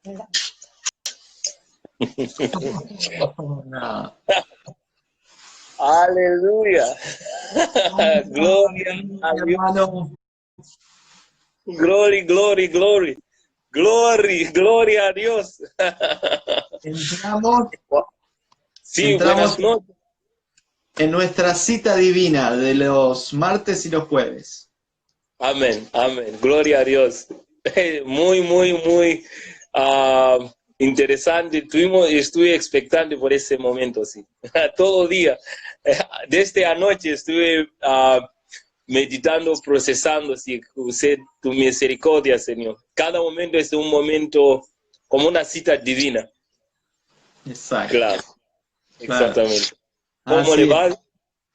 No. Aleluya. Gloria a Dios. Hermano, Glory, glory, glory. Glory, gloria a Dios. entramos Sí, buenas noches. en nuestra cita divina de los martes y los jueves. Amén, amén. Gloria a Dios. Muy, muy, muy interesante. Estuve expectante por ese momento, sí. Todo día. Desde anoche estuve meditando, procesando, sí, usted, tu misericordia, Señor. Cada momento es un momento como una cita divina. Exacto. Claro, exactamente. ¿Cómo Así le va, es.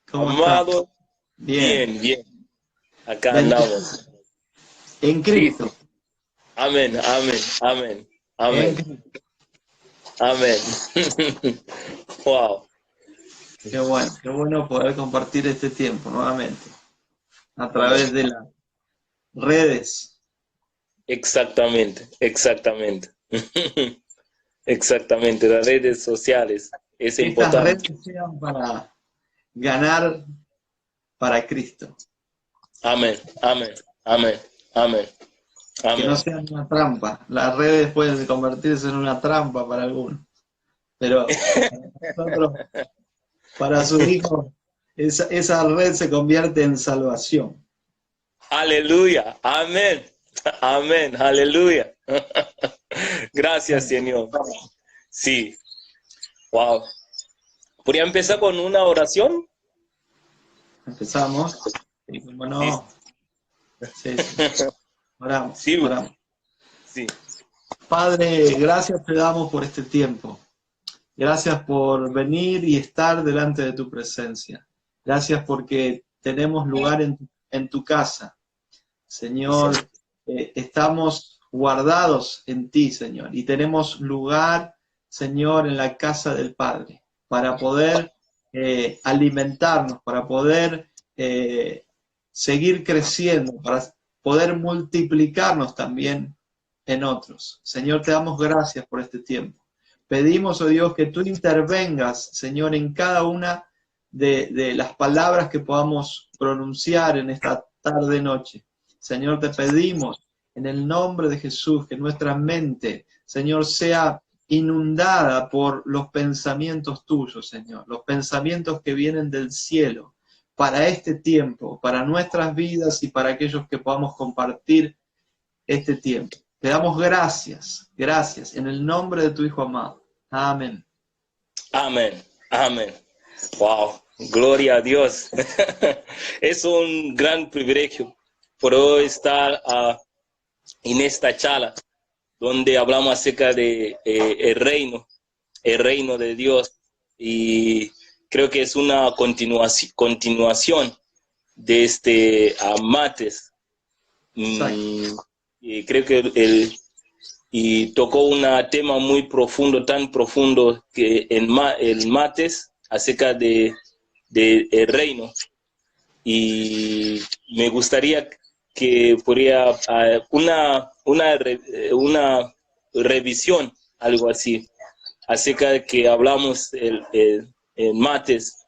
¿Cómo amado? está? Bien. Bien, bien. Acá Bendecido. andamos. En Sí, Cristo. sí. Amén, amén, amén, En amén, Cristo. amén. Wow. Qué bueno poder compartir este tiempo nuevamente a Amén. través de las redes. Exactamente, exactamente. Exactamente, las redes sociales es Que estas importante. redes sean para ganar para Cristo. Amén, amén, amén, amén, Que no amén. sean una trampa. Las redes pueden convertirse en una trampa para algunos. Pero para nosotros, para sus hijos, esa red se convierte en salvación. Aleluya, amén, amén, aleluya. Gracias, Señor. Sí, wow. ¿Podría empezar con una oración? Empezamos. Y como Sí, no, sí, sí. Oramos, sí, oramos. sí. Padre, gracias te damos por este tiempo. Gracias por venir y estar delante de tu presencia. Gracias porque tenemos lugar en tu casa. Señor, estamos guardados en ti, Señor, y tenemos lugar, Señor, en la casa del Padre, para poder alimentarnos, para poder seguir creciendo, para poder multiplicarnos también en otros. Señor, te damos gracias por este tiempo. Pedimos, oh Dios, que tú intervengas, Señor, en cada una de las palabras que podamos pronunciar en esta tarde-noche. Señor, te pedimos en el nombre de Jesús que nuestra mente, Señor, sea inundada por los pensamientos tuyos, Señor, los pensamientos que vienen del cielo para este tiempo, para nuestras vidas y para aquellos que podamos compartir este tiempo. Te damos gracias, gracias, en el nombre de tu Hijo amado. Amén. Amén, amén. Wow, gloria a Dios. Es un gran privilegio poder estar en esta charla donde hablamos acerca de el reino de Dios, y creo que es una continuación de este martes. Y creo que y tocó un tema muy profundo, tan profundo que el martes acerca de el reino. Y me gustaría que fuera una revisión, algo así, acerca de que hablamos el martes.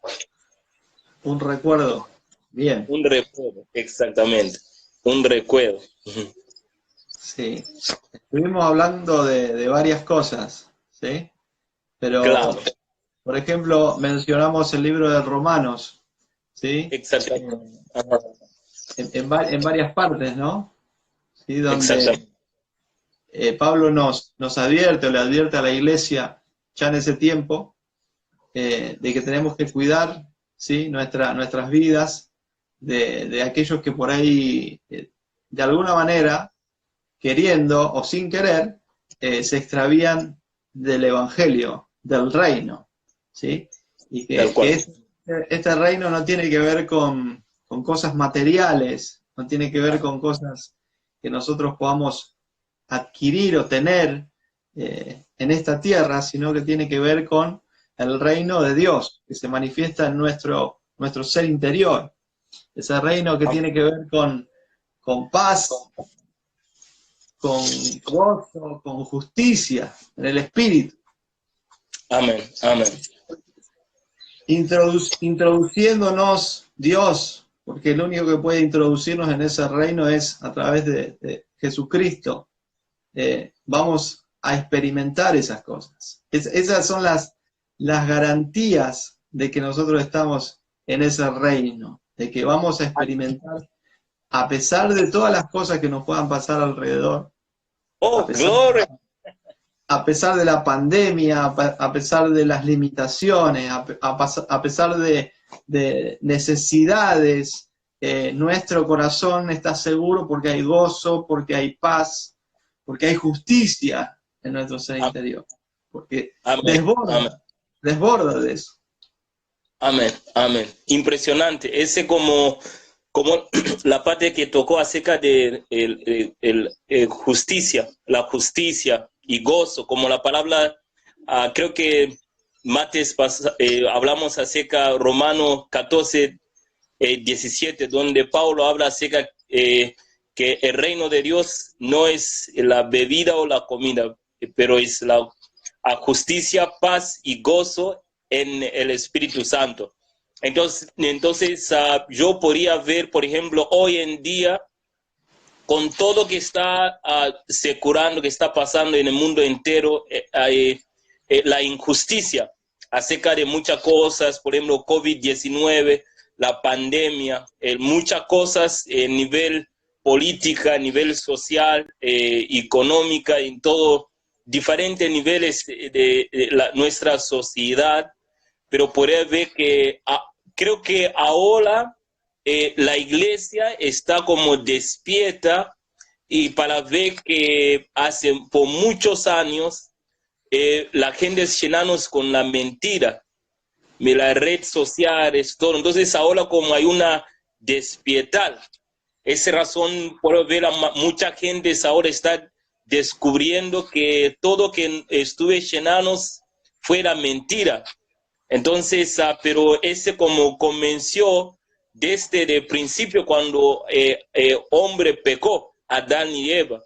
Un recuerdo. Bien. Un recuerdo, exactamente, un recuerdo. Sí. Estuvimos hablando de varias cosas, ¿sí? Pero, Claro, por ejemplo, mencionamos el libro de Romanos, ¿sí? exactamente. En varias partes, ¿no? ¿Sí? Donde Exactamente. Pablo nos advierte o le advierte a la iglesia ya en ese tiempo de que tenemos que cuidar, ¿sí? Nuestras vidas de aquellos que por ahí, de alguna manera, queriendo o sin querer, se extravían del evangelio, del reino, ¿sí? Y Tal que cual. este reino no tiene que ver con cosas materiales, no tiene que ver con cosas que nosotros podamos adquirir o tener en esta tierra, sino que tiene que ver con el reino de Dios, que se manifiesta en nuestro ser interior. Ese reino que tiene que ver con paz, con gozo, con justicia en el Espíritu. Amén, amén. Introduciéndonos Dios, porque el único que puede introducirnos en ese reino es a través de Jesucristo. Vamos a experimentar esas cosas. Esas son las garantías de que nosotros estamos en ese reino, de que vamos a experimentar, a pesar de todas las cosas que nos puedan pasar alrededor, Oh, gloria. a pesar de la pandemia, a pesar de las limitaciones, a pesar de necesidades, nuestro corazón está seguro porque hay gozo, porque hay paz, porque hay justicia en nuestro ser interior, porque desborda de eso. Amén, amén. Impresionante. Ese como la parte que tocó acerca de justicia, la justicia y gozo, como la palabra, creo que martes hablamos acerca de Romanos 14, 17, donde Pablo habla acerca que el reino de Dios no es la bebida o la comida, pero es la justicia, paz y gozo en el Espíritu Santo. Entonces yo podría ver, por ejemplo, hoy en día, con todo que está securando, que está pasando en el mundo entero, la injusticia acerca de muchas cosas, por ejemplo, COVID-19, la pandemia, muchas cosas a nivel política, a nivel social, económica, en todo, diferentes niveles de nuestra sociedad, pero podría ver que creo que ahora la iglesia está como despierta y para ver que por muchos años la gente es llenarnos con la mentira, de las redes sociales, todo. Entonces ahora como hay una despiertar, esa razón por ver a mucha gente ahora está descubriendo que todo que estuve llenarnos fuera mentira. Entonces, pero ese como comenzó desde el principio cuando hombre pecó, Adán y Eva.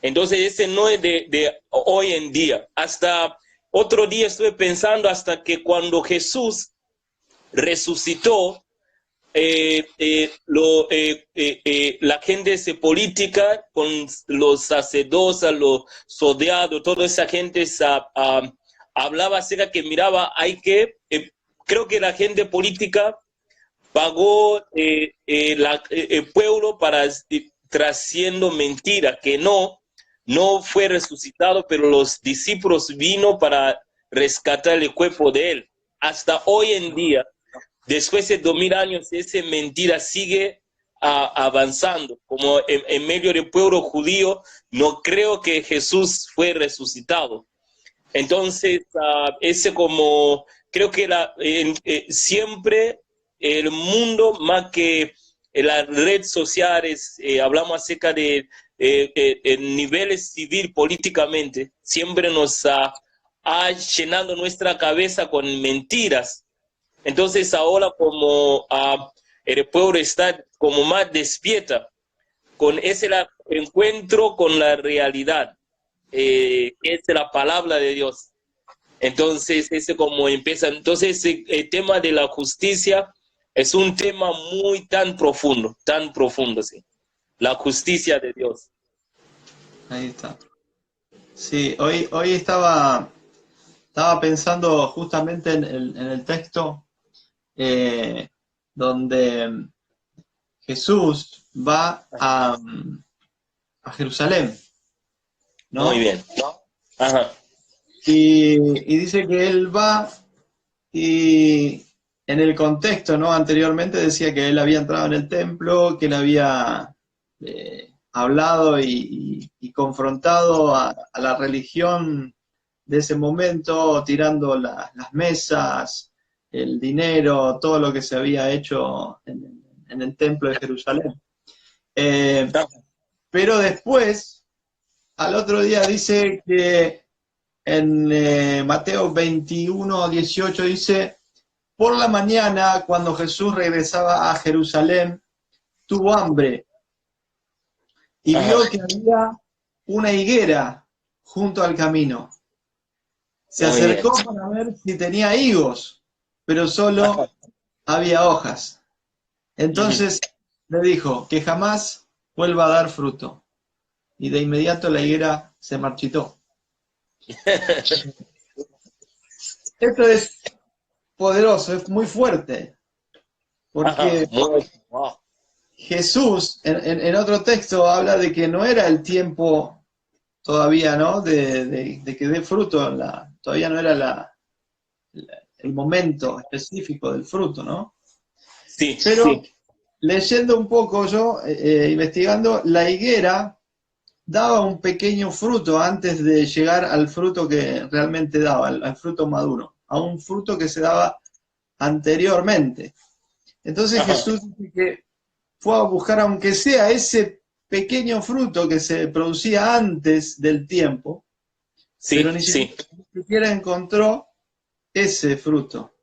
Entonces ese no es de hoy en día. Hasta otro día estuve pensando hasta que cuando Jesús resucitó, la gente se política con los sacerdotes, los soldados, toda esa gente hablaba acerca que miraba, creo que la gente política pagó el pueblo para trayendo mentira, que no fue resucitado, pero los discípulos vino para rescatar el cuerpo de él. Hasta hoy en día, después de 2000 años, esa mentira sigue avanzando. Como en medio del pueblo judío, no creo que Jesús fue resucitado. Entonces, creo que siempre el mundo, más que las redes sociales, hablamos acerca de niveles civil políticamente, siempre nos ha llenado nuestra cabeza con mentiras. Entonces ahora como el pueblo está como más despierta, con ese encuentro con la realidad, que es la palabra de Dios. Entonces ese como empieza. Entonces el tema de la justicia es un tema tan profundo, sí. La justicia de Dios. Ahí está. Sí, hoy estaba pensando justamente en el texto donde Jesús va a Jerusalén, ¿no? Muy bien. Ajá. Y dice que él va y en el contexto, ¿no? Anteriormente decía que él había entrado en el templo, que él había hablado y confrontado a la religión de ese momento, tirando las mesas, el dinero, todo lo que se había hecho en el templo de Jerusalén. Pero después, al otro día dice que en Mateo 21, 18 dice: por la mañana, cuando Jesús regresaba a Jerusalén, tuvo hambre y vio que había una higuera junto al camino. Se Muy bien. acercó para ver si tenía higos, pero solo había hojas. Entonces le dijo que jamás vuelva a dar fruto. Y de inmediato la higuera se marchitó. Esto es poderoso, es muy fuerte, porque Wow. Jesús en otro texto habla de que no era el tiempo todavía, ¿no? De que dé fruto, todavía no era el momento específico del fruto, ¿no? Sí, Pero sí. leyendo un poco yo, investigando, la higuera daba un pequeño fruto antes de llegar al fruto que realmente daba, al fruto maduro, a un fruto que se daba anteriormente. Entonces Ajá. Jesús dice que fue a buscar, aunque sea ese pequeño fruto que se producía antes del tiempo, pero Sí, ni sí. siquiera encontró ese fruto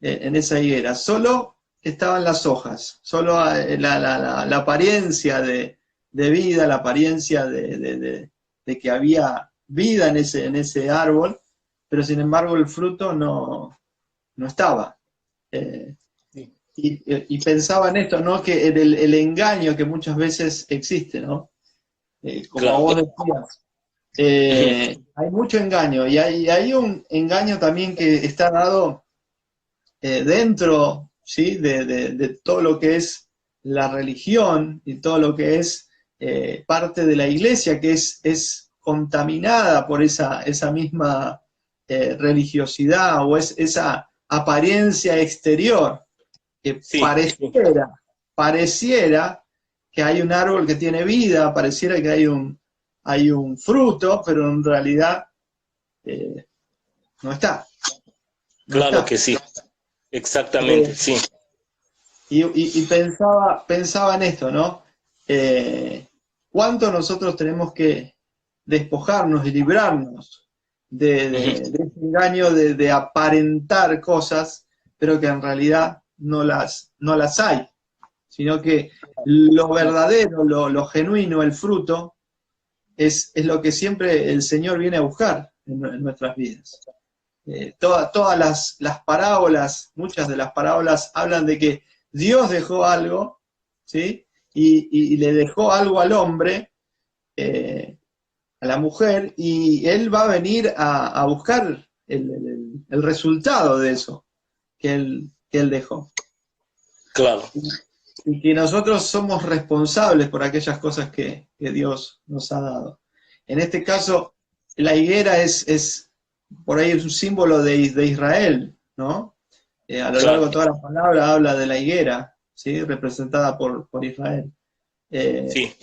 en esa higuera. Solo estaban las hojas, solo la apariencia de vida, la apariencia de que había vida en ese árbol, pero sin embargo el fruto no estaba. Sí. Y pensaba en esto, ¿no? Que el engaño que muchas veces existe, ¿no? Como Claro. vos decías, hay mucho engaño y hay un engaño también que está dado dentro, ¿sí? De todo lo que es la religión y todo lo que es parte de la iglesia, que es contaminada por esa misma religiosidad o esa apariencia exterior que Sí. pareciera que hay un árbol que tiene vida, pareciera que hay un fruto, pero en realidad eh, no está, no Claro está. que sí. Exactamente, Eh, sí. y pensaba en esto, ¿no? ¿Cuánto nosotros tenemos que despojarnos y librarnos de ese engaño de aparentar cosas, pero que en realidad no las hay? Sino que lo verdadero, lo genuino, el fruto, es lo que siempre el Señor viene a buscar en nuestras vidas. Todas las parábolas, muchas de las parábolas hablan de que Dios dejó algo, ¿sí? Y le dejó algo al hombre, a la mujer, y él va a venir a buscar el resultado de eso que él dejó. Claro. Y que nosotros somos responsables por aquellas cosas que Dios nos ha dado. En este caso, la higuera es por ahí es un símbolo de Israel, ¿no? A lo largo Claro. de toda la palabra habla de la higuera, ¿sí? Representada por Israel. Eh, Sí.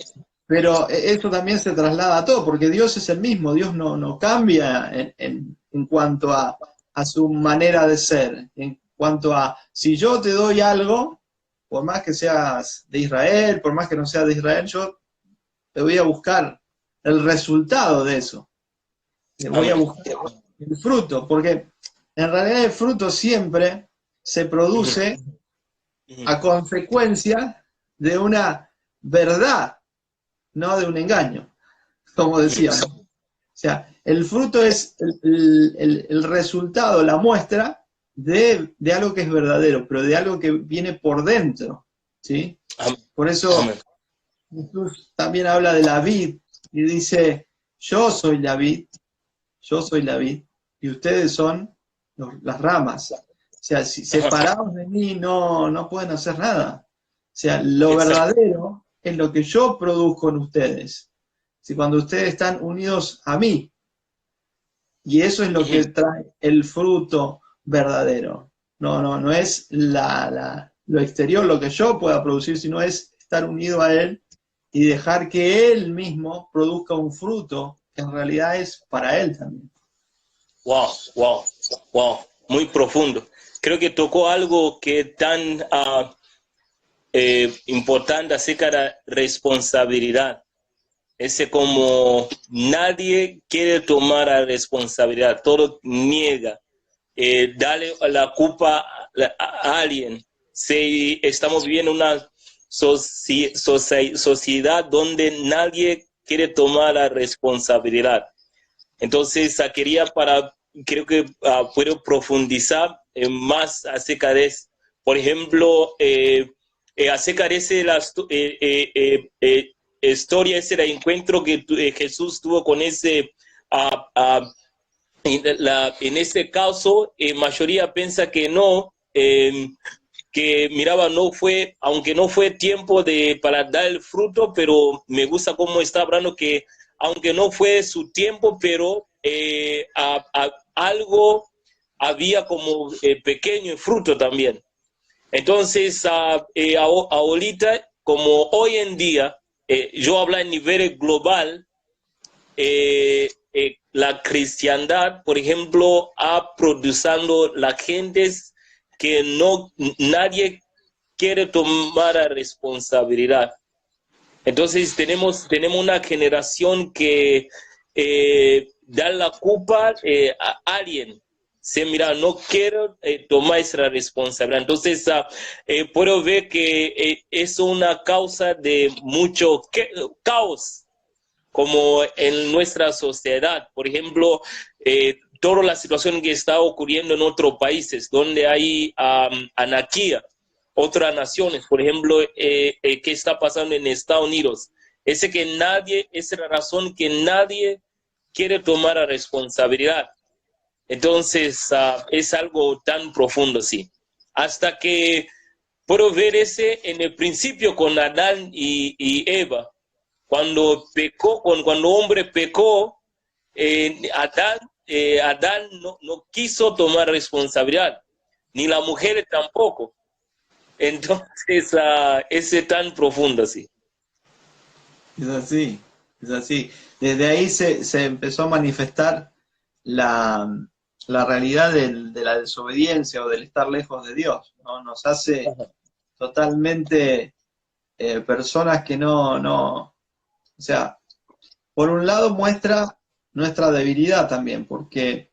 pero eso también se traslada a todo, porque Dios es el mismo, Dios no cambia en cuanto a su manera de ser, en cuanto a si yo te doy algo, por más que seas de Israel, por más que no seas de Israel, yo te voy a buscar el resultado de eso, te voy a Amén. buscar el fruto, porque en realidad el fruto siempre se produce a consecuencia de una verdad, no de un engaño, como decíamos. O sea, el fruto es el resultado, la muestra de algo que es verdadero, pero de algo que viene por dentro, ¿sí? Amén. Por eso Amén. Jesús también habla de la vid y dice, yo soy la vid, y ustedes son las ramas. O sea, si separados de mí no pueden hacer nada. O sea, lo Exacto. verdadero es lo que yo produzco en ustedes. Si cuando ustedes están unidos a mí, y eso es lo que trae el fruto verdadero. No es lo exterior, lo que yo pueda producir, sino es estar unido a Él y dejar que Él mismo produzca un fruto que en realidad es para Él también. Wow, wow, wow. Muy profundo. Creo que tocó algo que es tan importante acerca de la responsabilidad. Ese como nadie quiere tomar la responsabilidad, todo niega. Darle la culpa a alguien. Si estamos viviendo una sociedad donde nadie quiere tomar la responsabilidad. Entonces, creo que puedo profundizar más acerca de eso. Por ejemplo, acerca de historia, ese encuentro que Jesús tuvo con ese, en ese caso, mayoría piensa que no, que miraba, no fue, aunque no fue tiempo para dar el fruto, pero me gusta cómo está hablando que aunque no fue su tiempo, pero algo había como pequeño fruto también. Entonces, ahorita, como hoy en día, yo hablo a nivel global, la cristiandad, por ejemplo, ha producido la gente que nadie quiere tomar la responsabilidad. Entonces tenemos una generación que da la culpa a alguien. Se mira, no quiero tomar esa responsabilidad. Entonces puedo ver que es una causa de mucho caos como en nuestra sociedad. Por ejemplo, toda la situación que está ocurriendo en otros países, donde hay anarquía, otras naciones, por ejemplo, ¿qué está pasando en Estados Unidos? Esa es la razón que nadie quiere tomar la responsabilidad. Entonces, es algo tan profundo, sí. Hasta que puedo ver ese en el principio con Adán y Eva. Cuando hombre pecó, Adán no quiso tomar responsabilidad, ni la mujer tampoco. Entonces, ese tan profundo, sí. Es así, es así. Desde ahí se empezó a manifestar la realidad de la desobediencia o del estar lejos de Dios, ¿no? Nos hace totalmente personas que o sea, por un lado muestra nuestra debilidad también, porque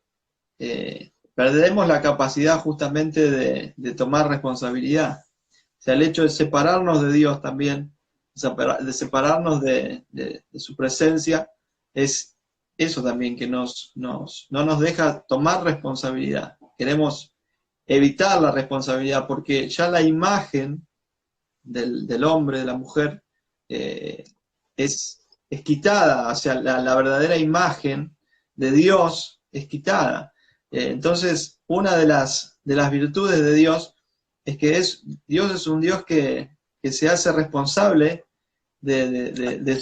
perdemos la capacidad justamente de tomar responsabilidad. O sea, el hecho de separarnos de Dios también, de separarnos de su presencia, es eso también que no nos deja tomar responsabilidad. Queremos evitar la responsabilidad porque ya la imagen del hombre, de la mujer, es quitada, o sea, la verdadera imagen de Dios es quitada. Entonces, una de las virtudes de Dios es que Dios es un Dios que se hace responsable de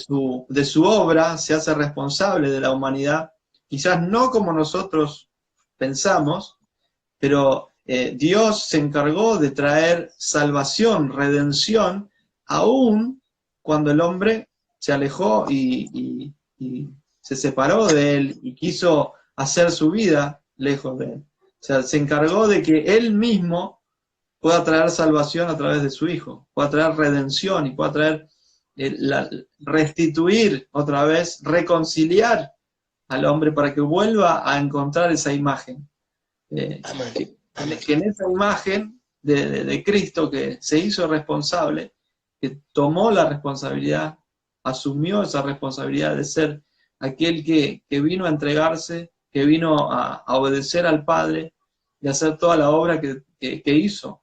su obra, se hace responsable de la humanidad, quizás no como nosotros pensamos, pero Dios se encargó de traer salvación, redención, aún cuando el hombre se alejó y se separó de él y quiso hacer su vida lejos de él. O sea, se encargó de que él mismo pueda traer salvación a través de su Hijo, pueda traer redención y pueda traer, restituir otra vez, reconciliar al hombre para que vuelva a encontrar esa imagen. Que en esa imagen de Cristo que se hizo responsable, que tomó la responsabilidad, asumió esa responsabilidad de ser aquel que vino a entregarse, que vino a obedecer al Padre y a hacer toda la obra que hizo.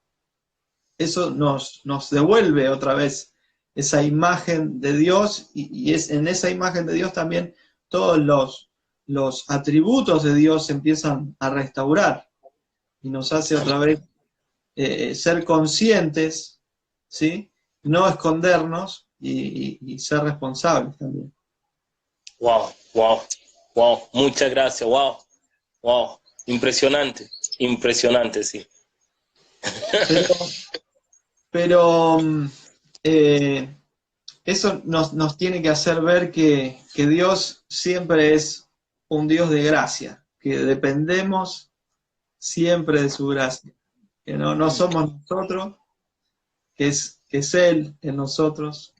Eso nos devuelve otra vez esa imagen de Dios y es en esa imagen de Dios también todos los atributos de Dios se empiezan a restaurar y nos hace otra vez ser conscientes, ¿sí? No escondernos y ser responsables también. Wow, wow, wow, muchas gracias, wow, wow, impresionante, impresionante, sí. Pero eso nos tiene que hacer ver que Dios siempre es un Dios de gracia, que dependemos siempre de su gracia, que no somos nosotros, que es Él en nosotros,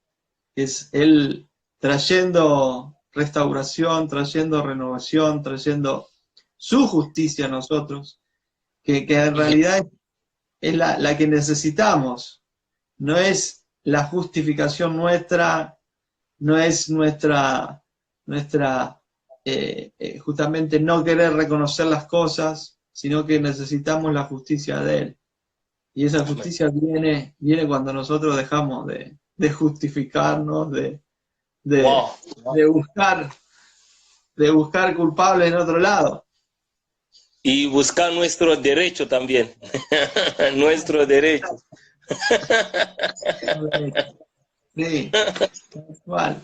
que es Él trayendo restauración, trayendo renovación, trayendo su justicia a nosotros, que en realidad es la que necesitamos, no es la justificación nuestra no es justamente no querer reconocer las cosas, sino que necesitamos la justicia de Él. Y esa justicia viene cuando nosotros dejamos de justificarnos, Wow. de buscar culpables en otro lado. Y buscar nuestro derecho también. Nuestro derecho. Sí, igual.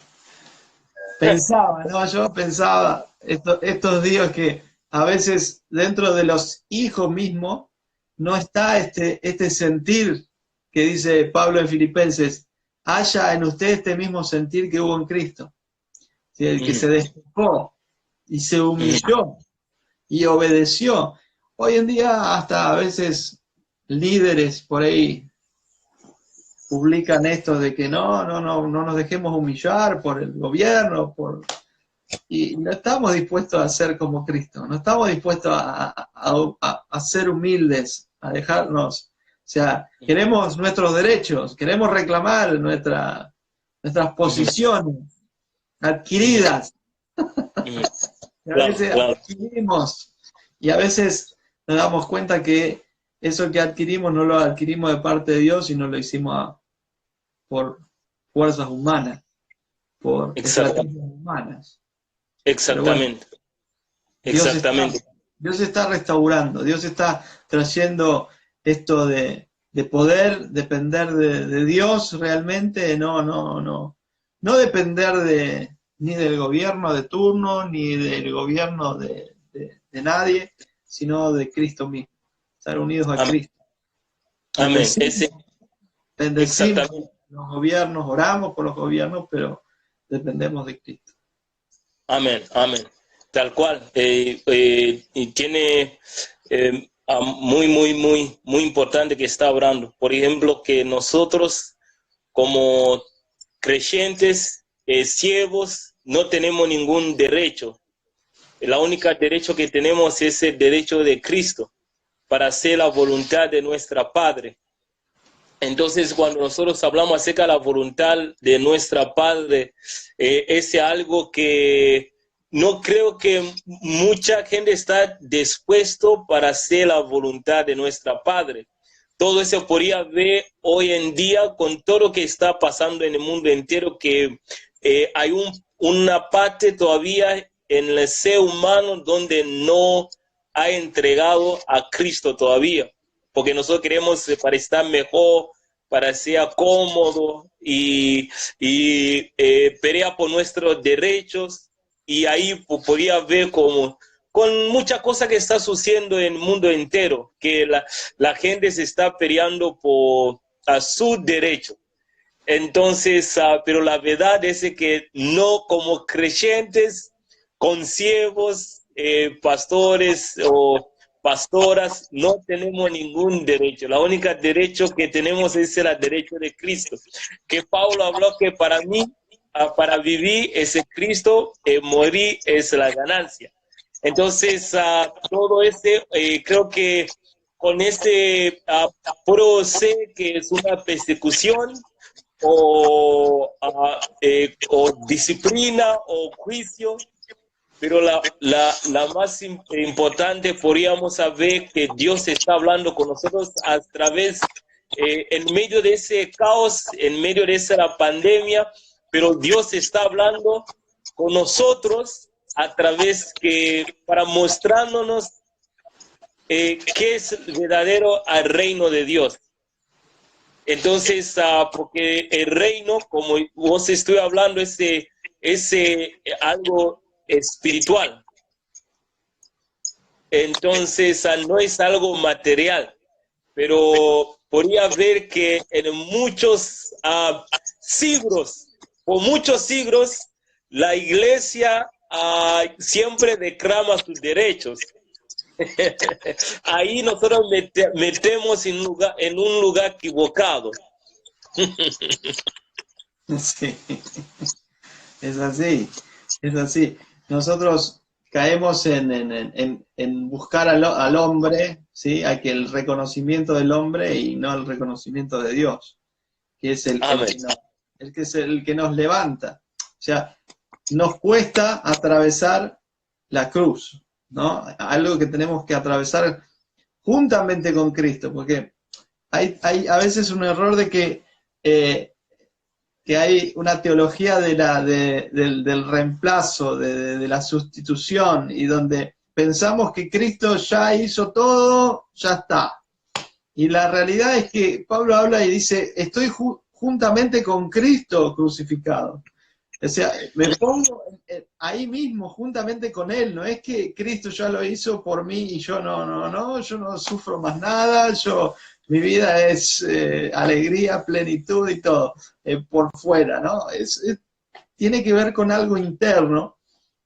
Pensaba, ¿no? Yo pensaba estos días que a veces dentro de los hijos mismos no está este sentir que dice Pablo en Filipenses, haya en usted este mismo sentir que hubo en Cristo. ¿Sí? El que se despojó y se humilló y obedeció. Hoy en día hasta a veces líderes por ahí publican esto de que no nos dejemos humillar por el gobierno, y no estamos dispuestos a ser como Cristo, no estamos dispuestos a ser humildes, a dejarnos, o sea, queremos nuestros derechos, queremos reclamar nuestras posiciones adquiridas, y a veces adquirimos, y a veces nos damos cuenta que eso que adquirimos no lo adquirimos de parte de Dios, sino lo hicimos por fuerzas humanas, por estrategias humanas. Exactamente. Bueno, Exactamente. Dios está restaurando, Dios está trayendo esto de poder depender de Dios realmente, no depender ni del gobierno de turno, ni del gobierno de nadie, sino de Cristo mismo, estar unidos a Cristo. Amén. Bendecimos los gobiernos, oramos por los gobiernos, pero dependemos de Cristo. Amén, amén. Tal cual. Y tiene muy importante que está hablando. Por ejemplo, que nosotros como creyentes, ciegos, no tenemos ningún derecho. El único derecho que tenemos es el derecho de Cristo para hacer la voluntad de nuestro Padre. Entonces, cuando nosotros hablamos acerca de la voluntad de nuestra Padre, es algo que no creo que mucha gente está dispuesto para hacer la voluntad de nuestra Padre. Todo eso podría ver hoy en día con todo lo que está pasando en el mundo entero, que hay una parte todavía en el ser humano donde no ha entregado a Cristo todavía. Porque nosotros queremos para estar mejor, para ser cómodo y pelear por nuestros derechos. Y ahí podría ver como con muchas cosas que está sucediendo en el mundo entero, que la gente se está peleando por su derecho. Entonces, pero la verdad es que no, como creyentes, consiervos, pastores o pastoras, no tenemos ningún derecho. La única derecho que tenemos es el derecho de Cristo. Que Pablo habló que para mí, para vivir es Cristo, morir es la ganancia. Entonces, todo creo que con puro sé que es una persecución o disciplina o juicio, pero la más importante podríamos saber que Dios está hablando con nosotros a través, en medio de ese caos, en medio de esa pandemia, pero Dios está hablando con nosotros a través para mostrándonos qué es verdadero al reino de Dios. Entonces, porque el reino, como vos estoy hablando, es algo espiritual. Entonces, no es algo material, pero podría ver que en muchos siglos, por muchos siglos, la iglesia siempre reclama sus derechos. Ahí nosotros metemos en un lugar equivocado. Sí, es así. Nosotros caemos en buscar al hombre, ¿sí? A que el reconocimiento del hombre y no el reconocimiento de Dios, que es el que nos levanta. sea, nos cuesta atravesar la cruz, ¿no? Algo que tenemos que atravesar juntamente con Cristo, porque hay a veces un error de que hay una teología del reemplazo, de la sustitución, y donde pensamos que Cristo ya hizo todo, ya está. Y la realidad es que Pablo habla y dice, estoy juntamente con Cristo crucificado. O sea, me pongo ahí mismo, juntamente con Él. No es que Cristo ya lo hizo por mí y yo yo no sufro más nada, mi vida es alegría, plenitud y todo, por fuera, ¿no? Tiene que ver con algo interno,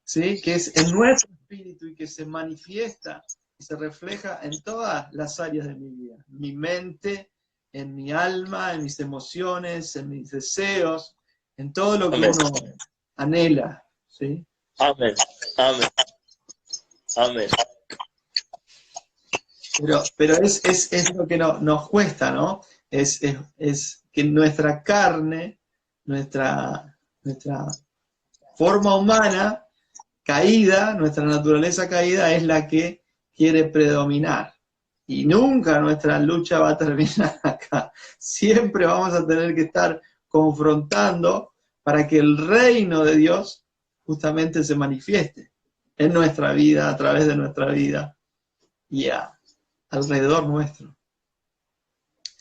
¿sí? Que es en nuestro espíritu y que se manifiesta y se refleja en todas las áreas de mi vida. En mi mente, en mi alma, en mis emociones, en mis deseos, en todo lo que Amén. uno anhela, ¿sí? Amén. Amén. Amén. Pero es lo que nos cuesta, ¿no? Es que nuestra carne, nuestra forma humana caída, nuestra naturaleza caída es la que quiere predominar. Y nunca nuestra lucha va a terminar acá. Siempre vamos a tener que estar confrontando para que el reino de Dios justamente se manifieste en nuestra vida, a través de nuestra vida y alrededor nuestro.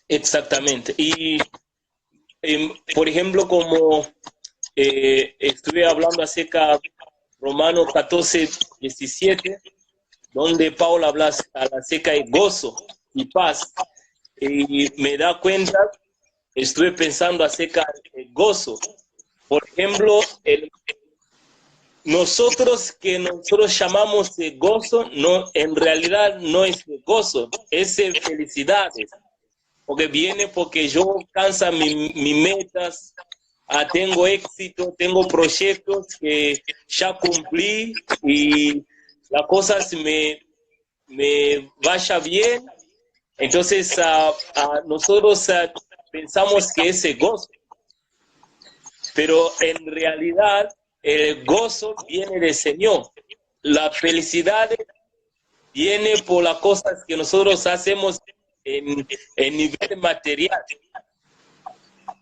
Exactamente. Y, por ejemplo, como estuve hablando acerca de Romanos 14, 17, donde Pablo habla acerca de gozo y paz. Y me da cuenta, estuve pensando acerca del gozo. Por ejemplo, nosotros llamamos de gozo, no, en realidad no es de gozo, es de felicidades. Porque viene porque yo alcanzo mis metas, tengo éxito, tengo proyectos que ya cumplí y las cosas me vaya bien. Entonces nosotros pensamos que es gozo, pero en realidad el gozo viene del Señor. La felicidad viene por las cosas que nosotros hacemos en nivel material.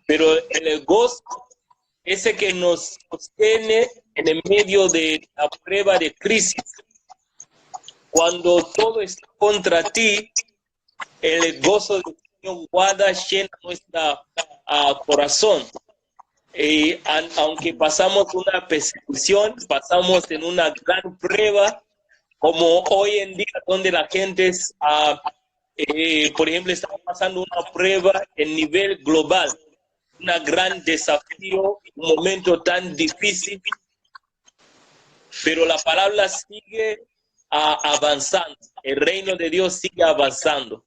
Pero el gozo, ese que nos sostiene en el medio de la prueba de crisis, cuando todo está contra ti, el gozo del Señor guarda, llena nuestro corazón. Y aunque pasamos una persecución, pasamos en una gran prueba, como hoy en día donde la gente por ejemplo, estamos pasando una prueba en nivel global, un gran desafío, un momento tan difícil, pero la palabra sigue avanzando, el reino de Dios sigue avanzando.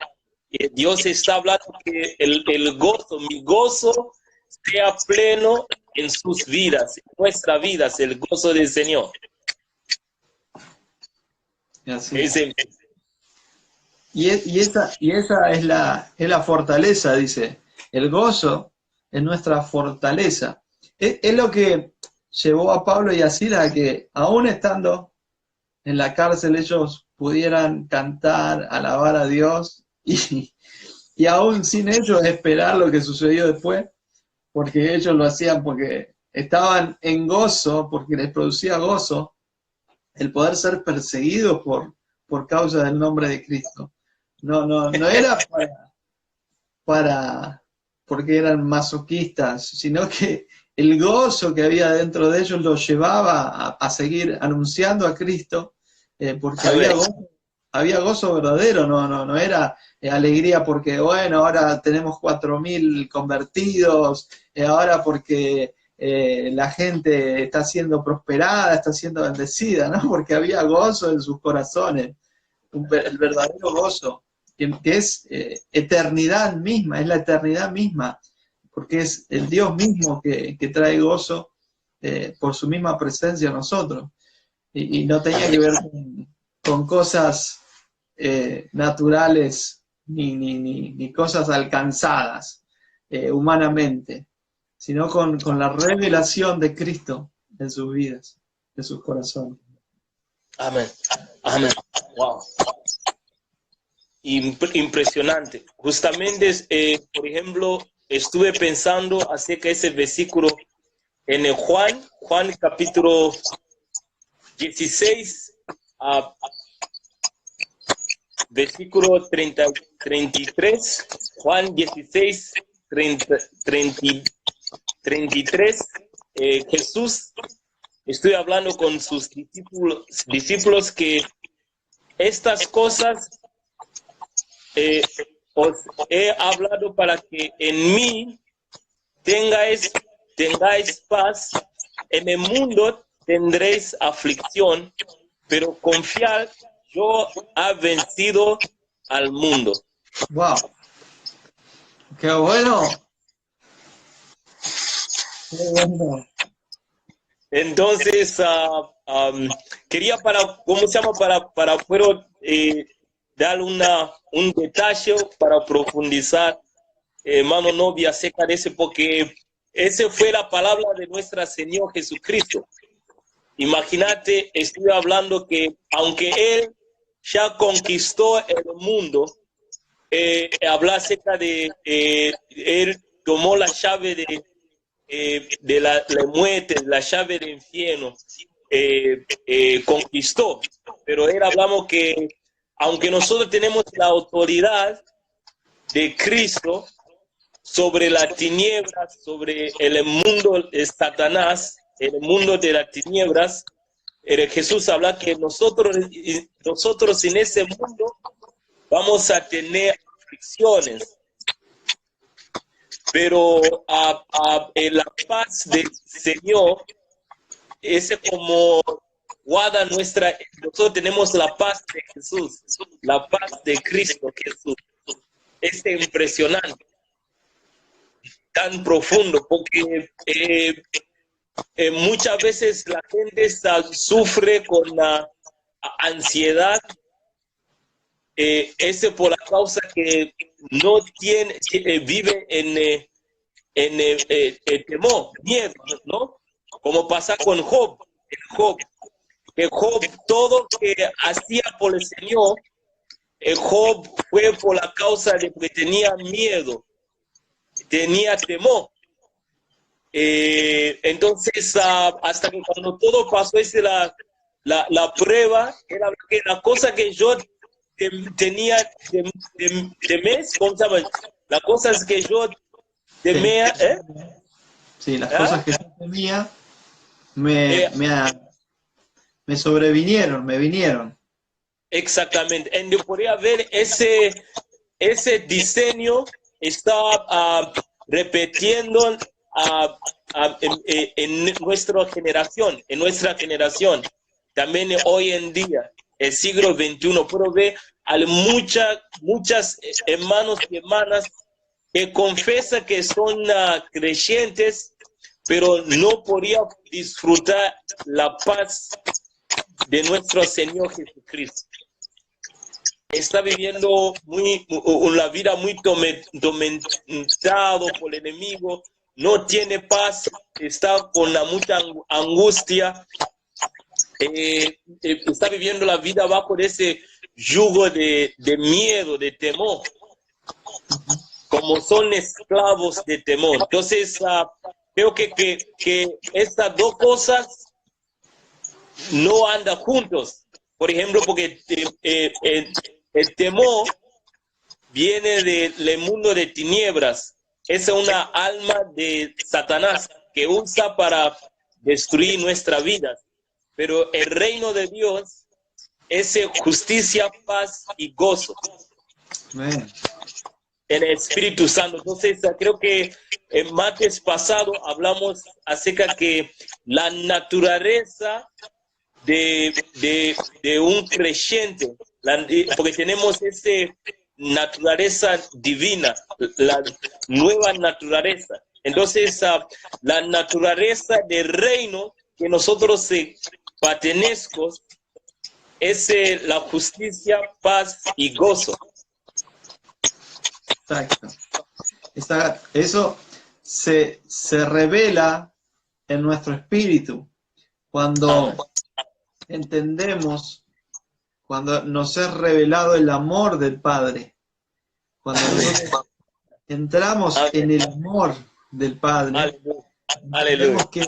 Dios está hablando que el gozo, mi gozo, sea pleno en sus vidas, en nuestras vidas, el gozo del Señor. Y esa es la fortaleza, dice. El gozo es nuestra fortaleza. Es lo que llevó a Pablo y a Silas a que, aún estando en la cárcel, ellos pudieran cantar, alabar a Dios y aún sin ellos esperar lo que sucedió después, porque ellos lo hacían porque estaban en gozo, porque les producía gozo el poder ser perseguidos por causa del nombre de Cristo. No era porque eran masoquistas, sino que el gozo que había dentro de ellos los llevaba a seguir anunciando a Cristo, porque había gozo verdadero, no era alegría porque, bueno, ahora tenemos 4.000 convertidos, ahora porque la gente está siendo prosperada, está siendo bendecida, ¿no? Porque había gozo en sus corazones, el verdadero gozo, que es eternidad misma, es la eternidad misma, porque es el Dios mismo que trae gozo por su misma presencia en nosotros. Y no tenía que ver con cosas naturales ni cosas alcanzadas humanamente, sino con la revelación de Cristo en sus vidas, en sus corazones. Amén. Amén. Wow. Impresionante. Justamente, por ejemplo, estuve pensando acerca de ese versículo en el Juan capítulo 16, versículo 33, Juan 16, 33, Jesús, estoy hablando con sus discípulos que estas cosas os he hablado para que en mí tengáis paz. En el mundo tendréis aflicción, pero confiad, yo he vencido al mundo. ¡Wow! ¡Qué bueno! ¡Qué bueno! Entonces, quería para poder dar un detalle para profundizar, hermano Novia, acerca de ese, porque esa fue la palabra de nuestro Señor Jesucristo. Imagínate, estoy hablando que aunque Él ya conquistó el mundo, habla acerca de, Él tomó la llave de la muerte, la llave del infierno, conquistó. Pero Él hablamos que aunque nosotros tenemos la autoridad de Cristo sobre las tinieblas, sobre el mundo de Satanás, el mundo de las tinieblas, Jesús habla que nosotros en ese mundo vamos a tener aflicciones, pero la paz del Señor es como guarda nosotros tenemos la paz de Jesús, la paz de Cristo Jesús. Es impresionante, tan profundo, porque muchas veces la gente sufre con la ansiedad, ese por la causa que no tiene, vive en temor, miedo, ¿no? Como pasa con Job. Job, todo lo que hacía por el Señor, Job fue por la causa de que tenía miedo, tenía temor. Entonces, hasta que cuando todo pasó, la prueba, era que la cosa que yo tenía de mes, ¿cómo se llama? Las cosas que yo temía, Sí, las cosas que yo temía me sobrevinieron, me vinieron. Exactamente. Y podría ver ese diseño está repitiendo en nuestra generación, también hoy en día, el siglo XXI, puedo ver a muchas hermanos y hermanas que confiesan que son creyentes, pero no podían disfrutar la paz de nuestro Señor Jesucristo. Está viviendo una vida muy tormentado por el enemigo, no tiene paz, está con mucha angustia, está viviendo la vida bajo de ese yugo de miedo, de temor, como son esclavos de temor. Entonces, creo que estas dos cosas no andan juntos. Por ejemplo, porque el temor viene del mundo de tinieblas. Es una alma de Satanás que usa para destruir nuestra vida. Pero el reino de Dios es justicia, paz y gozo. Amén. En el Espíritu Santo. Entonces, creo que el martes pasado hablamos acerca que la naturaleza de un creyente, porque tenemos esa naturaleza divina, la nueva naturaleza. Entonces, la naturaleza del reino que nosotros pertenecemos es la justicia, paz y gozo. Exacto. Eso se revela en nuestro espíritu. cuando entendemos, cuando nos es revelado el amor del Padre, cuando nosotros entramos en el amor del Padre, entendemos que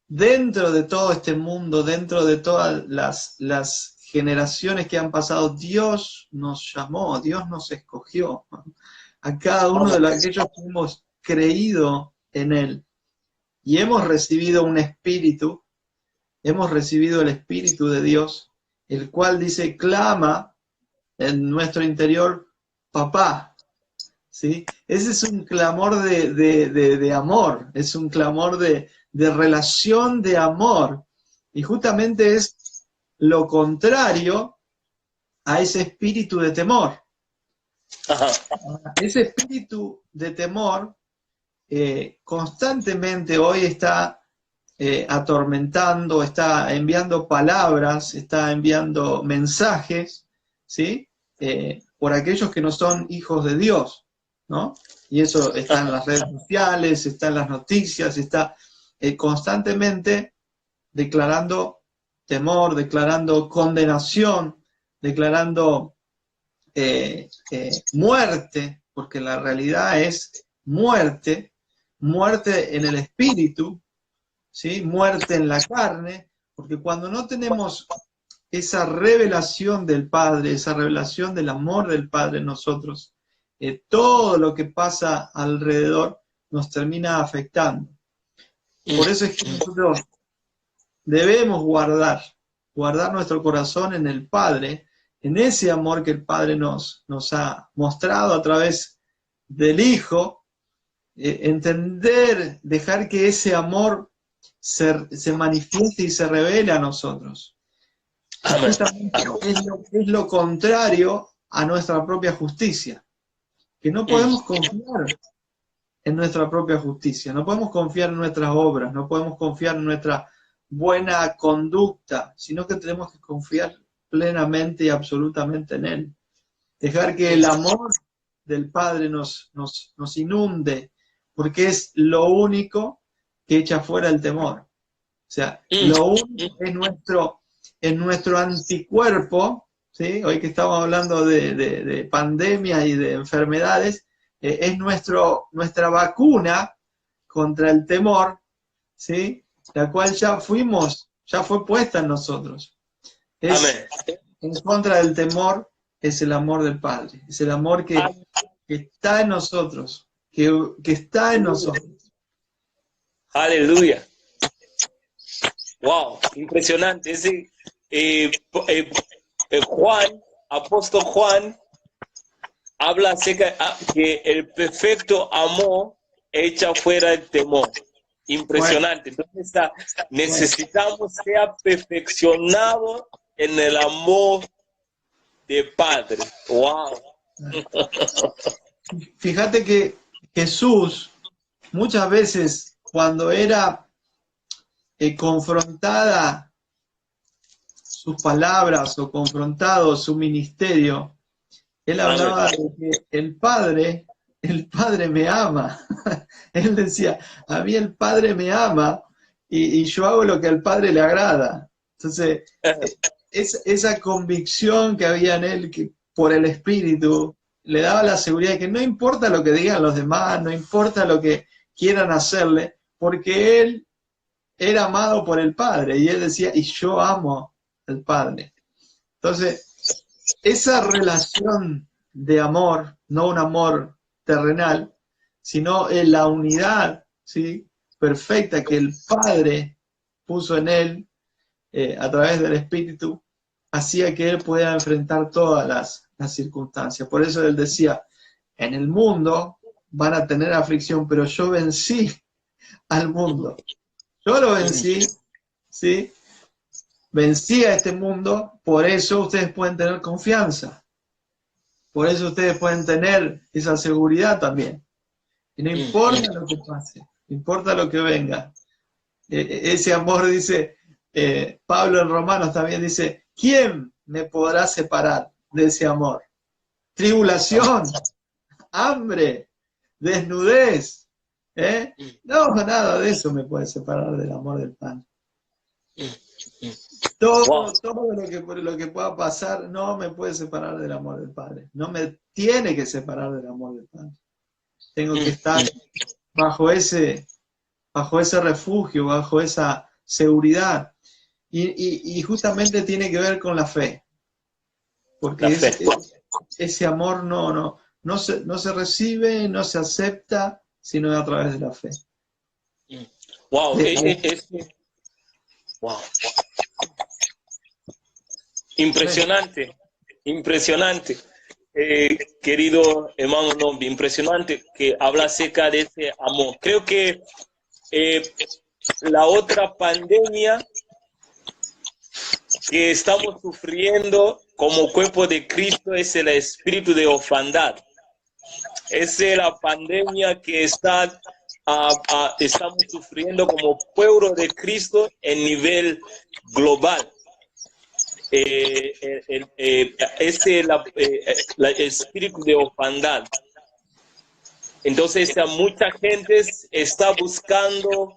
dentro de todo este mundo, dentro de todas las generaciones que han pasado, Dios nos llamó, Dios nos escogió. A cada uno de aquellos que hemos creído en Él. Y hemos recibido un espíritu, hemos recibido el Espíritu de Dios, el cual dice, clama en nuestro interior, papá. ¿Sí? Ese es un clamor de amor, es un clamor de relación de amor. Y justamente es lo contrario a ese espíritu de temor. Ese espíritu de temor constantemente hoy está atormentando, está enviando palabras, está enviando mensajes, ¿sí? Por aquellos que no son hijos de Dios, ¿no? Y eso está en las redes sociales, está en las noticias, está constantemente declarando temor, declarando condenación, declarando muerte, porque la realidad es muerte, muerte en el espíritu, ¿sí? Muerte en la carne, porque cuando no tenemos esa revelación del Padre, esa revelación del amor del Padre en nosotros, todo lo que pasa alrededor nos termina afectando. Por eso es que nosotros debemos guardar nuestro corazón en el Padre, en ese amor que el Padre nos ha mostrado a través del Hijo, entender, dejar que ese amor se manifieste y se revele a nosotros. Justamente es lo contrario a nuestra propia justicia, que no podemos confiar en nuestra propia justicia, no podemos confiar en nuestras obras, no podemos confiar en nuestra buena conducta, sino que tenemos que confiar plenamente y absolutamente en Él. Dejar que el amor del Padre nos inunde, porque es lo único que echa fuera el temor. O sea, lo único es nuestro anticuerpo, ¿sí? Hoy que estamos hablando de pandemia y de enfermedades, es nuestra vacuna contra el temor, ¿sí? La cual ya fue puesta en nosotros. Amén. En contra del temor es el amor del Padre, es el amor que está en nosotros, que está en nosotros. Aleluya. Wow, impresionante. Ese, Juan, apóstol Juan, habla acerca que el perfecto amor echa fuera el temor. Impresionante. Entonces necesitamos ser perfeccionados en el amor de Padre. Wow. Fíjate que Jesús muchas veces cuando era confrontada sus palabras o confrontado su ministerio, él hablaba de que el Padre me ama. Él decía, a mí el Padre me ama y yo hago lo que al Padre le agrada. Entonces, esa convicción que había en él que por el Espíritu le daba la seguridad de que no importa lo que digan los demás, no importa lo que quieran hacerle, porque él era amado por el Padre. Y él decía, y yo amo al Padre. Entonces, esa relación de amor, no un amor terrenal, sino en la unidad, ¿sí? Perfecta que el Padre puso en él a través del Espíritu, hacía que él pudiera enfrentar todas las circunstancias. Por eso él decía, en el mundo van a tener aflicción, pero yo vencí al mundo. Yo lo vencí, ¿sí? Vencí a este mundo, por eso ustedes pueden tener confianza. Por eso ustedes pueden tener esa seguridad también. Y no importa lo que pase, no importa lo que venga. Ese amor, dice Pablo en Romanos también, dice, ¿quién me podrá separar de ese amor? Tribulación, hambre, desnudez. No, nada de eso me puede separar del amor del Padre. Wow. Todo lo que pueda pasar no me puede separar del amor del Padre. No me tiene que separar del amor del Padre. Tengo que estar bajo ese refugio, bajo esa seguridad. Y justamente tiene que ver con la fe. Porque La fe. ese amor no se recibe, no se acepta, sino a través de la fe. Wow. Wow. Impresionante, impresionante. Querido hermano Nombi, impresionante que habla acerca de ese amor. Creo que la otra pandemia que estamos sufriendo como cuerpo de Cristo es el espíritu de orfandad. Es la pandemia que estamos sufriendo como pueblo de Cristo en nivel global. El espíritu de orfandad. Entonces, mucha gente está buscando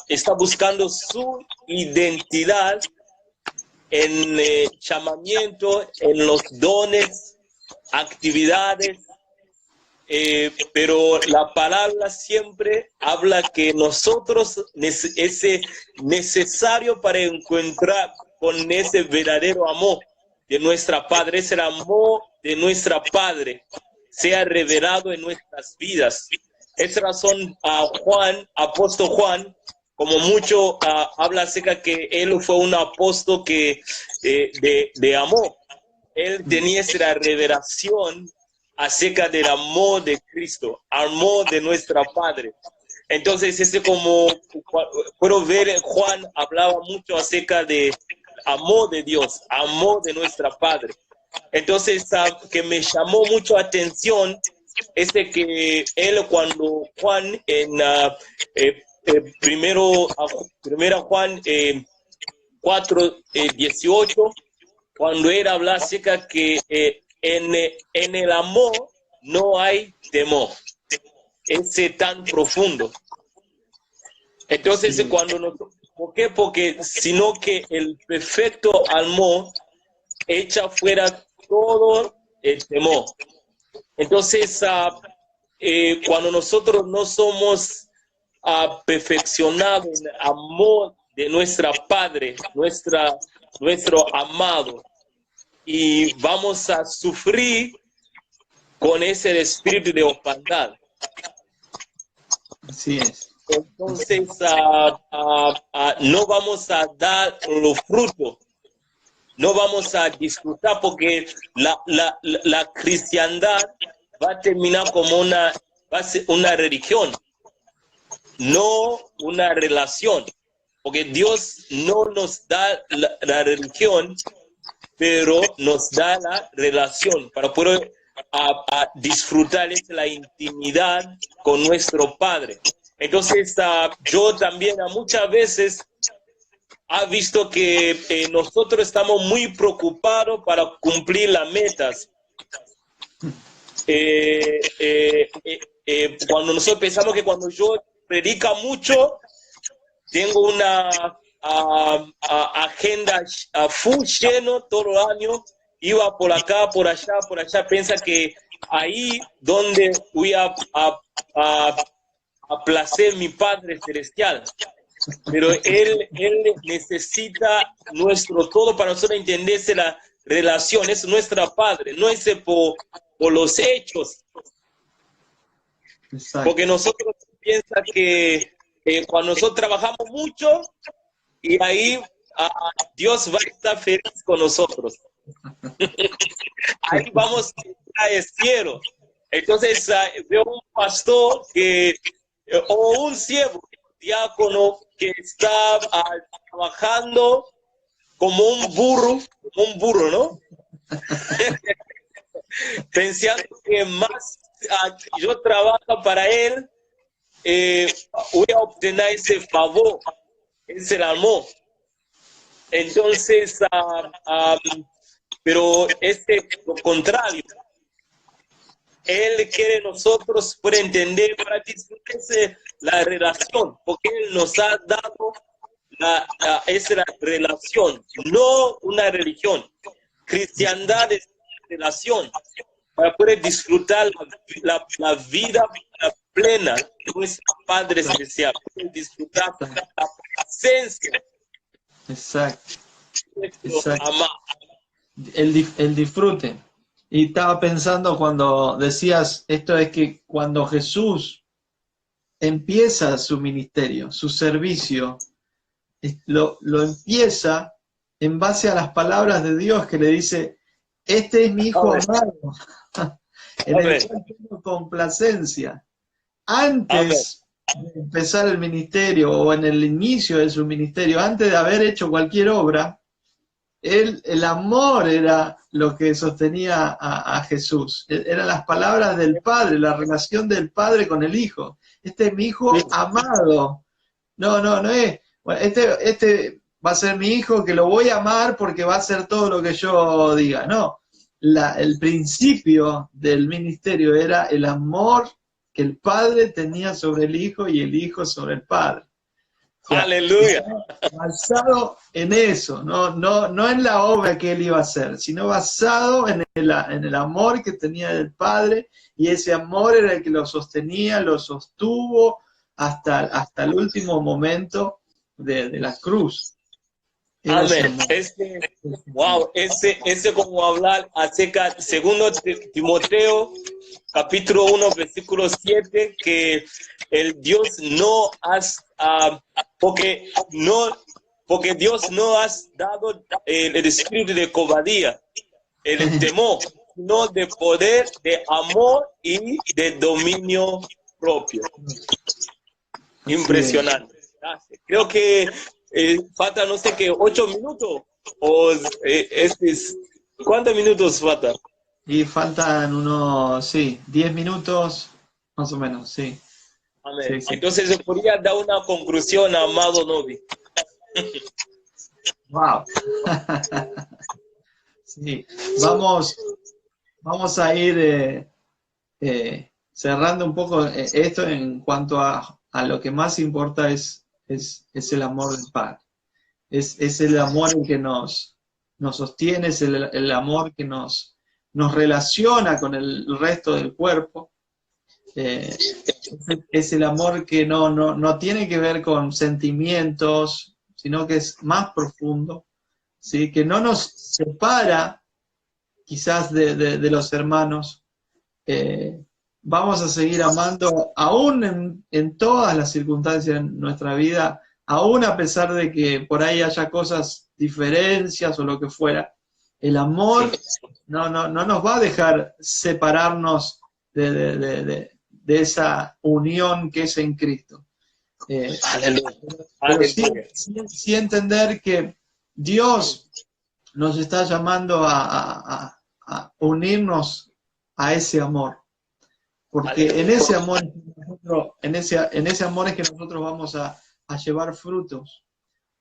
está buscando su identidad en llamamiento, en los dones, actividades, pero la palabra siempre habla que nosotros es necesario para encontrar con ese verdadero amor de nuestra Padre, es el amor de nuestra Padre, sea revelado en nuestras vidas. Esa razón Juan, apóstol Juan, como mucho habla acerca que él fue un apóstol que de amor. Él tenía esa revelación acerca del amor de Cristo, amor de nuestra Padre. Entonces, como puedo ver, Juan hablaba mucho acerca de amor de Dios, amor de nuestra Padre. Entonces, que me llamó mucho la atención es de que él, cuando Juan primera Juan 4:18, cuando él habla acerca que en el amor no hay temor, es tan profundo. Entonces, sí. ¿Por qué? Porque sino que el perfecto amor echa fuera todo el temor. Entonces, cuando nosotros no somos perfeccionados en el amor de nuestra Padre, nuestro amado, y vamos a sufrir con ese espíritu de orfandad. Así es. Entonces, no vamos a dar los frutos, no vamos a disfrutar, porque la cristiandad va a terminar como va a ser una religión, no una relación, porque Dios no nos da la religión, pero nos da la relación para poder disfrutar de la intimidad con nuestro Padre. Entonces, yo también muchas veces he visto que nosotros estamos muy preocupados para cumplir las metas. Cuando nosotros pensamos que cuando yo predico mucho, tengo una agenda full lleno todo el año, iba por acá, por allá, piensa que ahí donde voy a placer mi Padre Celestial. Pero él necesita nuestro todo para nosotros entenderse la relación, es nuestra Padre, no es por los hechos. Exacto. Porque nosotros piensa que cuando nosotros trabajamos mucho y ahí Dios va a estar feliz con nosotros. Ahí vamos a el cielo. Entonces veo un pastor o un siervo, diácono, que está trabajando como un burro, ¿no? Pensando que más yo trabajo para él, voy a obtener ese favor, es el amor. Entonces, pero lo contrario. Él quiere nosotros poder entender para disfrutar la relación, porque Él nos ha dado esa relación, no una religión. Cristiandad es una relación para poder disfrutar la vida plena de nuestro Padre Celestial, poder disfrutar la presencia Exacto, de nuestro exacto. amado. El disfrute. Y estaba pensando cuando decías esto, es que cuando Jesús empieza su ministerio, su servicio, lo empieza en base a las palabras de Dios que le dice, este es mi hijo amado, en el cual tengo complacencia. Antes de empezar el ministerio o en el inicio de su ministerio, antes de haber hecho cualquier obra, el amor era lo que sostenía a Jesús. Eran las palabras del Padre, la relación del Padre con el Hijo. Este es mi Hijo amado. No es, bueno, este va a ser mi hijo que lo voy a amar porque va a hacer todo lo que yo diga. No, el principio del ministerio era el amor que el Padre tenía sobre el Hijo y el Hijo sobre el Padre. O sea, Aleluya. basado en eso, no en la obra que él iba a hacer, sino basado en el amor que tenía del Padre, y ese amor era el que lo sostenía, lo sostuvo hasta el último momento de la cruz. Amén. Ese como hablar acerca, segundo Timoteo, capítulo 1, versículo 7, que el Dios no has, porque Dios no has dado el espíritu de cobardía, el temor, sino de poder, de amor y de dominio propio. Impresionante. Gracias. Creo que falta, no sé qué, 8 minutos. O, ¿cuántos minutos faltan? Y faltan unos, sí, 10 minutos, más o menos, sí. Amén. Sí. Entonces, ¿se podría dar una conclusión, amado Novi? Wow. Sí, vamos a ir cerrando un poco esto en cuanto a lo que más importa es el amor del Padre. Es el amor el que nos sostiene, es el amor que nos relaciona con el resto del cuerpo. Es el amor que no tiene que ver con sentimientos, sino que es más profundo, ¿sí? Que no nos separa quizás de los hermanos. Vamos a seguir amando aún en todas las circunstancias de nuestra vida, aún a pesar de que por ahí haya cosas, diferencias o lo que fuera. El amor no nos va a dejar separarnos de esa unión que es en Cristo. Pero sí entender que Dios nos está llamando a unirnos a ese amor. Porque en ese amor es que nosotros vamos a llevar frutos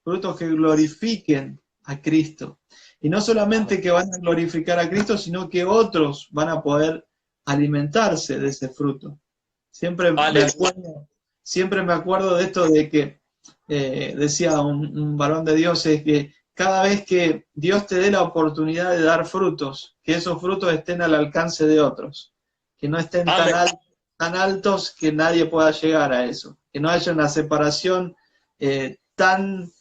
que glorifiquen a Cristo. Y no solamente que van a glorificar a Cristo, sino que otros van a poder alimentarse de ese fruto. Siempre me acuerdo de esto de que decía un varón de Dios, es que cada vez que Dios te dé la oportunidad de dar frutos, que esos frutos estén al alcance de otros, que no estén tan altos que nadie pueda llegar a eso, que no haya una separación tan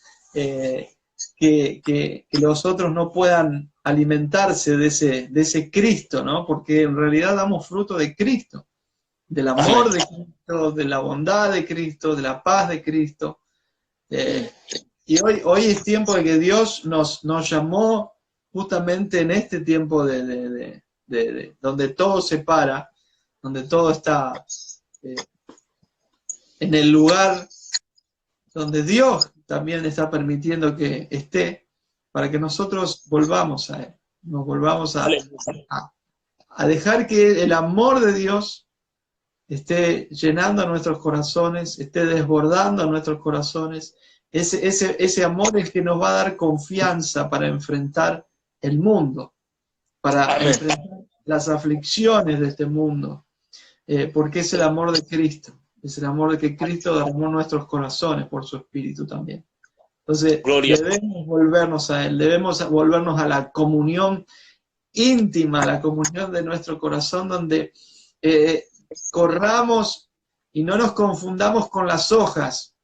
que los otros no puedan alimentarse de ese Cristo, ¿no? Porque en realidad damos fruto de Cristo, del amor de Cristo, de la bondad de Cristo, de la paz de Cristo. Y hoy es tiempo de que Dios nos llamó justamente en este tiempo de donde todo se para, donde todo está en el lugar donde Dios también está permitiendo que esté, para que nosotros volvamos a Él, nos volvamos a dejar que el amor de Dios esté llenando nuestros corazones, esté desbordando nuestros corazones. Ese amor es que nos va a dar confianza para enfrentar el mundo, para enfrentar las aflicciones de este mundo, porque es el amor de Cristo, es el amor de que Cristo derramó en nuestros corazones por su Espíritu también. Entonces, Gloria. debemos volvernos a Él, debemos volvernos a la comunión íntima, la comunión de nuestro corazón, donde corramos y no nos confundamos con las hojas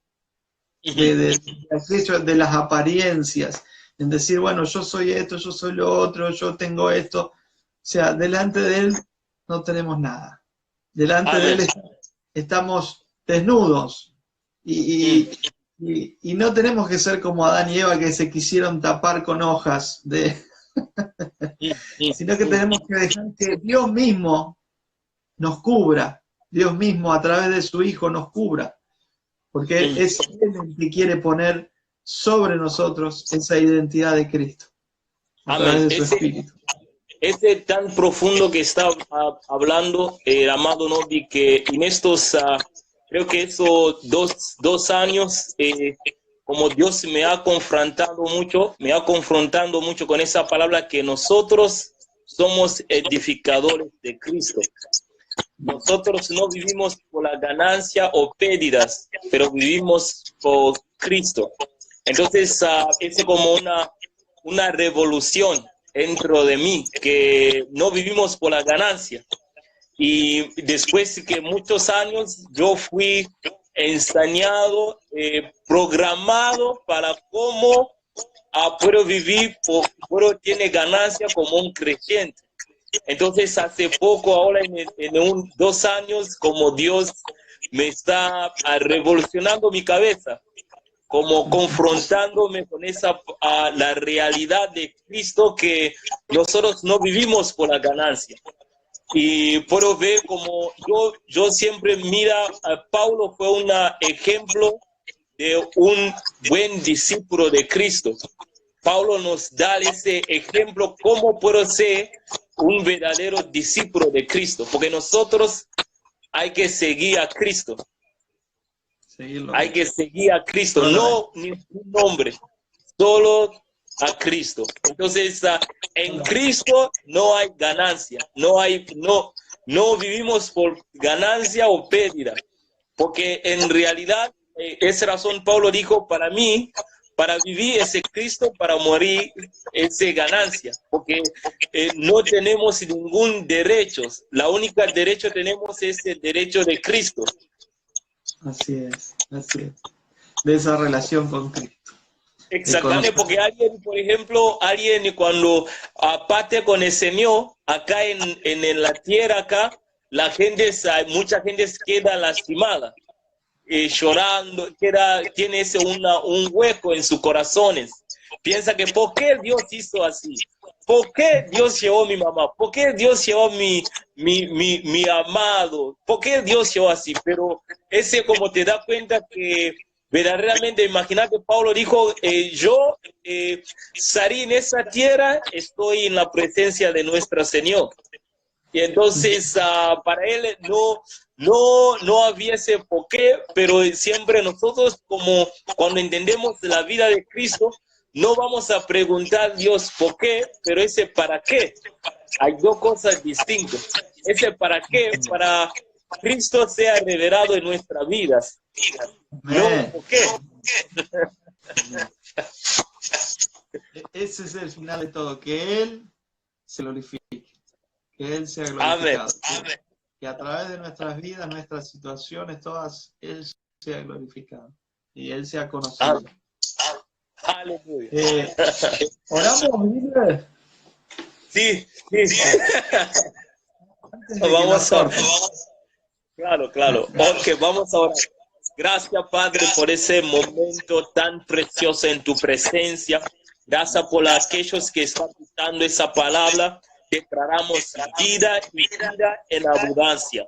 de las apariencias, en decir, bueno, yo soy esto, yo soy lo otro, yo tengo esto. O sea, delante de Él no tenemos nada. Delante de Él estamos desnudos y no tenemos que ser como Adán y Eva que se quisieron tapar con hojas, sino que tenemos que dejar que Dios mismo nos cubra, Dios mismo a través de su Hijo nos cubra, porque es Él el que quiere poner sobre nosotros esa identidad de Cristo, a través de su Espíritu. Ese tan profundo que está hablando el amado Novi, que en estos, creo que esos dos años, como Dios me ha confrontado mucho con esa palabra que nosotros somos edificadores de Cristo. Nosotros no vivimos por la ganancia o pérdidas, pero vivimos por Cristo. Entonces, es como una revolución dentro de mí, que no vivimos por la ganancia. Y después de muchos años, yo fui enseñado, programado para cómo puedo vivir, puedo tener ganancia como un creyente. Entonces, hace poco, ahora en 2 años, como Dios me está revolucionando mi cabeza, como confrontándome con la realidad de Cristo, que nosotros no vivimos por la ganancia. Y puedo ver como yo siempre Pablo fue un ejemplo de un buen discípulo de Cristo. Pablo nos da ese ejemplo, cómo puedo ser un verdadero discípulo de Cristo, porque nosotros hay que seguir a Cristo. Hay que seguir a Cristo, no ningún hombre, solo a Cristo. Entonces, en Cristo no hay ganancia, no vivimos por ganancia o pérdida, porque en realidad, esa razón Pablo dijo, para mí, para vivir ese Cristo, para morir ese ganancia, porque no tenemos ningún derecho, la única derecho que tenemos es el derecho de Cristo. Así es, de esa relación con Cristo. Exactamente, porque alguien, por ejemplo, cuando parte con el Señor, acá en la tierra, acá, mucha gente queda lastimada, llorando, tiene un hueco en sus corazones. Piensa que, ¿por qué Dios hizo así? ¿Por qué Dios llevó a mi mamá? ¿Por qué Dios llevó a mi amado? ¿Por qué Dios llevó así? Pero ese como te da cuenta que verdaderamente, imaginar que Pablo dijo, yo salí en esa tierra, estoy en la presencia de nuestro Señor. Y entonces para él no había ese por qué, pero siempre nosotros, como cuando entendemos la vida de Cristo, no vamos a preguntar a Dios por qué, pero ese para qué. Hay dos cosas distintas. Ese para qué, para Cristo sea revelado en nuestras vidas. No, ¿por qué? Ese es el final de todo, que Él se glorifique, que Él sea glorificado. Amén. Que a través de nuestras vidas, nuestras situaciones, todas, Él sea glorificado y Él sea conocido. Amén. Aleluya. ¿Oramos, Miguel? Sí. Vamos a orar. Claro. Ok, vamos a orar. Gracias, Padre, por ese momento tan precioso en tu presencia. Gracias por aquellos que están escuchando esa palabra. Declaramos vida y vida en abundancia.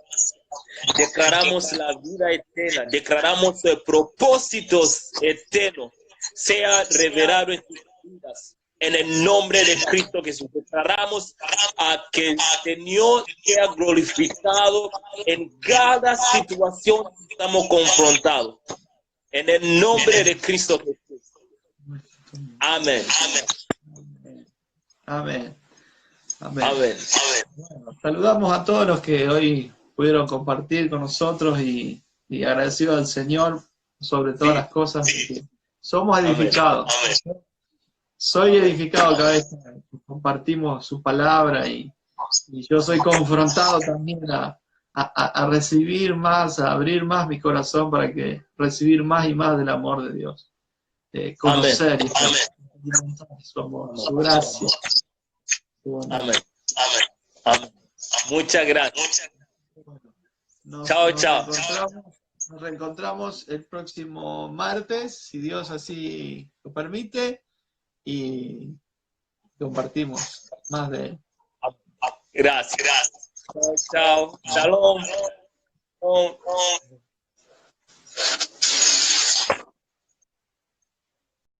Declaramos la vida eterna. Declaramos propósitos eternos. Sea revelado en tus vidas. En el nombre de Cristo Jesús, declaramos a que el Señor sea glorificado en cada situación que estamos confrontados. En el nombre de Cristo Jesús. Amén. Amén. Amén. Amén. Bueno, saludamos a todos los que hoy pudieron compartir con nosotros y agradecido al Señor sobre todas las cosas. Que somos edificados. Soy edificado cada vez que compartimos su palabra y yo soy confrontado también a recibir más, a abrir más mi corazón para que recibir más y más del amor de Dios. Conocer y experimentar su amor, su gracia. Su bondad. Amén. Amén. Muchas gracias. Chao, chao. Nos reencontramos el próximo martes, si Dios así lo permite, y compartimos más de él. Gracias. Chao. Shalom.